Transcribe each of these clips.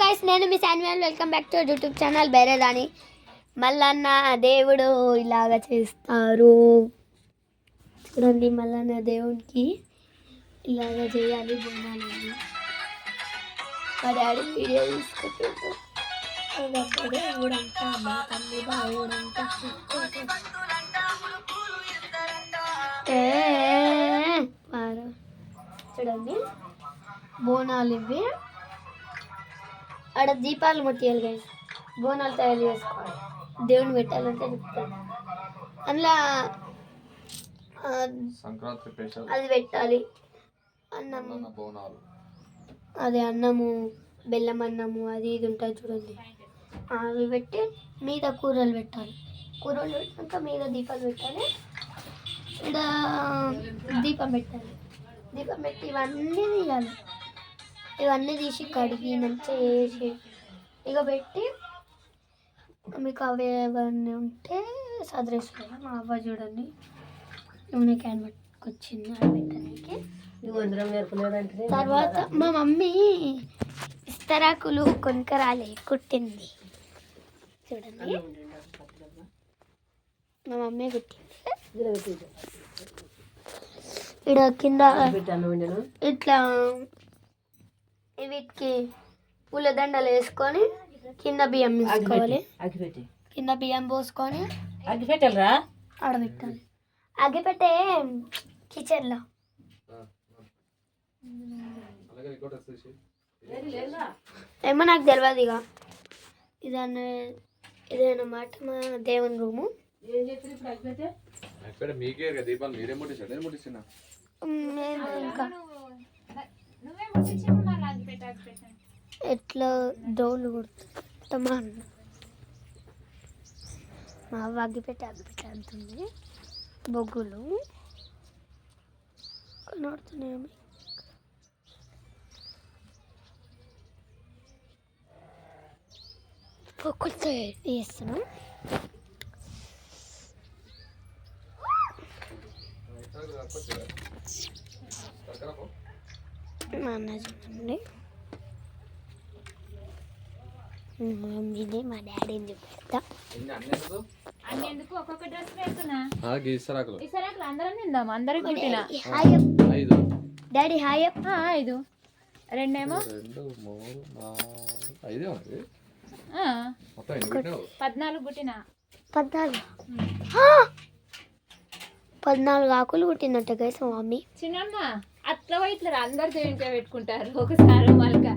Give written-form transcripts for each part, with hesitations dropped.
Guys, నేను మీ Samuel. Welcome back to YouTube channel బేరేదాని. మల్లన్న దేవుడు ఇలాగ చేస్తారు చూడండి. మల్లన్న దేవుడికి ఇలాగ చేయాలి బోనాలని. మా డాడీ వీడియో తీసుకుంటాడు. దేవుడంతా మా తల్లి బావుడంతా చూడండి. బోనాలు ఇవి. ఆడ దీపాలు ముట్టియాలి గైస్. బోనాలు తయారు చేసుకోవాలి. దేవుని పెట్టాలంటే చెప్తాను. అందులో అది పెట్టాలి. అన్నము, అదే అన్నము, బెల్లం అన్నము, అది ఇది ఉంటుంది చూడండి. అవి పెట్టి మీద కూరలు పెట్టాలి. కూరలు పెట్టాక మీద దీపాలు పెట్టాలి. ఇక్కడ దీపం పెట్టాలి. దీపం పెట్టి ఇవన్నీ తీయాలి. ఇవన్నీ తీసి కడిగి మంచిగా వేసి ఇక పెట్టి మీకు అవి ఏమన్నా ఉంటే సదరేసుకోవాలి. మా అవ్వ చూడండి నూనె క్యాన్ పట్టుకొచ్చింది అది పెట్టడానికి. తర్వాత మా మమ్మీ ఇస్తరాకులు కొనుకరాలే కుట్టింది చూడండి. మా మమ్మీ కుట్టింది. ఇక్కడ కింద ఇట్లా వీటికి పూలదండలు వేసుకొని కింద బియ్యం వేసుకోవాలి. కింద బియ్యం పోసుకొని అగ్గిపెట్టాలరా ఆడబెట్టాలి. అగ్గిపెట్టే కిచెన్లో ఏమో నాకు తెలియదు. ఇక ఇదన్నమాట మా దేవుని రూము. ఇంకా ఎట్లా డోలు కొడుతామా అన్న మా అగ్గిపెట్టి అంటుంది. బొగ్గులు కనబడుతున్నాయి. బొగ్గులతో వేస్తున్నాం. మా అన్న చూడండి. మమ్మీని మా డాడీని చూపిస్తా. ఒక్కొక్క డ్రెస్ వేస్తున్నా. అందరం తిందాం. అందరికి కుట్టినా. Daddy hi. 5 రెండేమో 14 కుట్టినా. 14 ఆకులు కుట్టినట్టు గైస్ మా మమ్మీ. చిన్నమ్మ అట్లా ఇట్లా అందరు చేయించే పెట్టుకుంటారు ఒకసారి మళ్ళీ.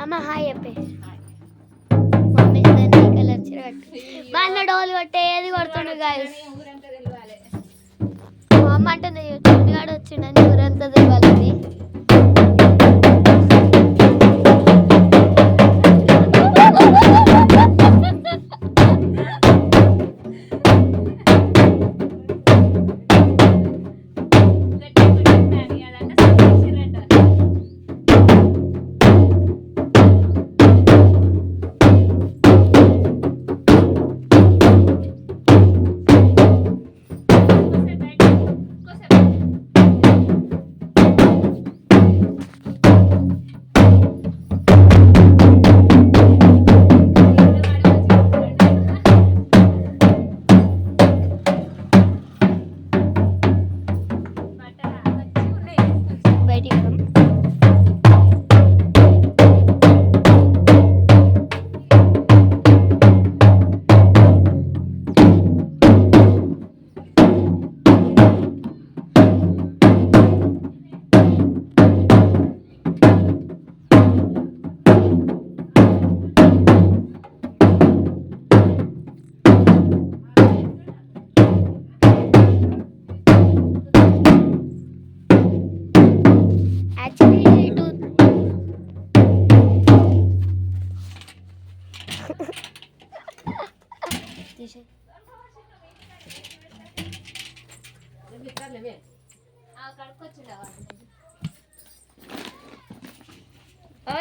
అమ్మ హాయ్ చెప్పే. మమ్మీ కలర్ చీర మా అన్న డోలు కొట్టే ఏది కొడుతుండు గైస్. మా అమ్మ అంటే చిన్నగాడు వచ్చిండని ఊరంతా తెలియాలని.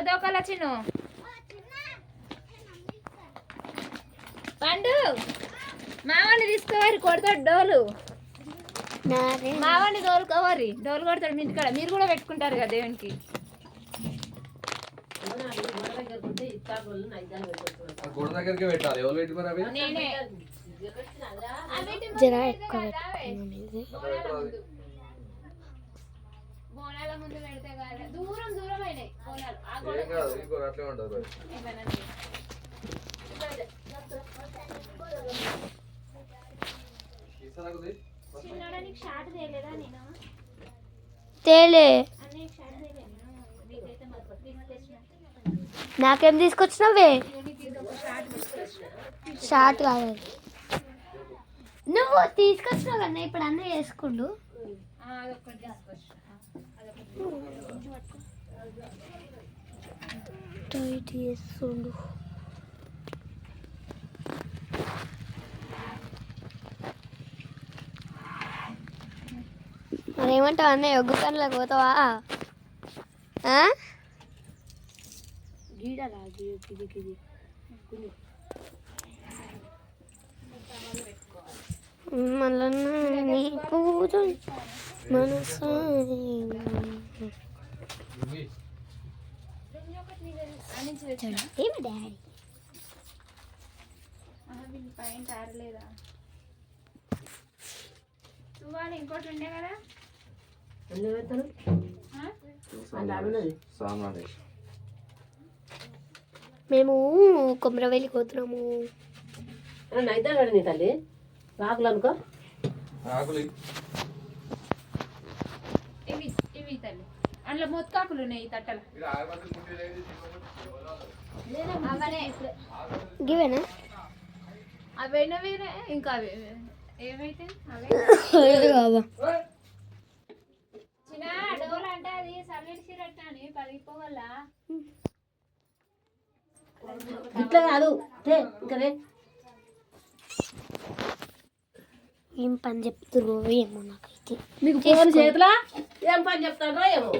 దోకల చిన్ను పండు మావాడిని తీసుకోవాలి. కొడతాడు డోలు. మావాడిని దోలుకోవాలి. డోలు కొడతాడు మీ ఇంటికాడ. మీరు కూడా పెట్టుకుంటారు కదా దేవునికి. గోడ దగ్గరికి పెట్టాలి. ఎవరు పెట్టి మరి అవి నేనే జర ఎక్కువ పెట్టుకున్నాను ఇది. బోనాల ముందు పెడితే కాదు, దూరం దూరం అయినాయి బోనాలు. ఆ గోడ ఏం కాదు, ఇంకో అట్లే ఉంటుంది మరి. ఏమైనా తీసానకుది. చిన్నోడా నీకు షార్ట్ తేలేదా? నేను తేలే అన్నీ షార్ట్ తేలేను. నీకైతే మరి తీసుకొచ్చిన నాకేం తీసుకొచ్చినావే? నీకు ఇది ఒక షార్ట్ తీసుకొచ్చిన. షార్ట్ కాదు అది. నువ్వు తీసుకొచ్చినావు కన్నా ఇప్పుడు అన్న వేసుకుండు. అదొక్కటి తీసుకొచ్చిన. టైట్ చేస్తుండు. మరి ఏమంటావు అన్నయ్య? ఒగ్గు పనులకు పోతావా? మళ్ళీ నీ పూజ మనసు ఏమి డాడీ వీళ్ళు పైన తారలేదా? తువ్వాలి ఇంకోటి ఉండే కదా. సామాన్ మేము కొమరవెల్లి పోతున్నాము. నీ తల్లి రాకులు అనుకో. ఆకులు ఇవి ఇవి తల్లి అందులో మొత్తాకులు ఉన్నాయి ఈ తట్టలు. అవనే గివేనా? అవైనా వేరే ఇంకా అవి ఏమైతే అవే చిన్న డోర్ అంటే అది సన్నటి సిరట్ అని పలిగిపోగల. ఇట్లా కాదు ఇంకా ఏం పని చెప్తుర్రో ఏమో నాకైతే. మీకు ఫోన్ చేతులా ఏం పని చెప్తాడో ఏమో.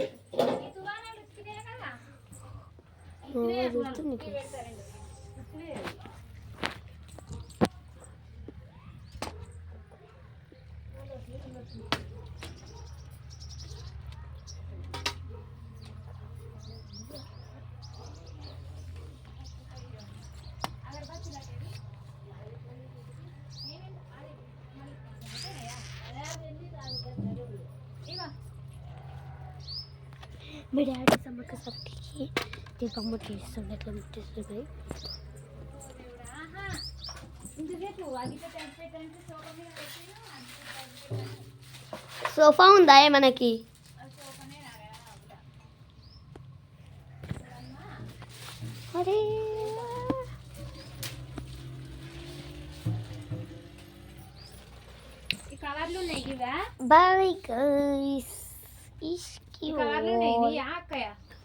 మీ డాడీ సమ్మక్క సరికి దీపం ముట్టిస్తుండే. ఎట్లా ముట్టిస్తుంది? సోఫా ఉందా మనకి? అరే ఈ కవర్లు ఉన్నాయి ఇవా? Bye guys. ఈ కవర్లు ఉన్నాయి.